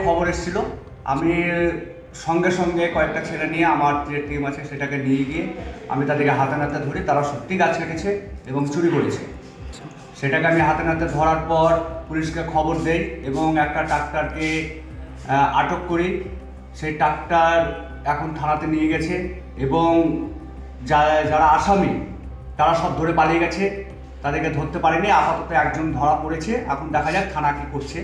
খবর এসেছিল, আমি সঙ্গে সঙ্গে কয়েকটা ছেলে নিয়ে আমার যে টিম আছে সেটাকে নিয়ে গিয়ে আমি তাদেরকে হাতে নাতে ধরি। তারা সত্যি গাছ কেটেছে এবং চুরি করেছে। সেটাকে আমি হাতে নাতে ধরার পর পুলিশকে খবর দেই এবং একটা ট্রাক্টরকে আটক করি। সেই ট্রাক্টর এখন থানাতে নিয়ে গেছে এবং যারা আসামি তারা সব ধরে পালিয়ে গেছে, তাদেরকে ধরতে পারেনি। আপাতত একজন ধরা পড়েছে, এখন দেখা যাক থানা কী করছে।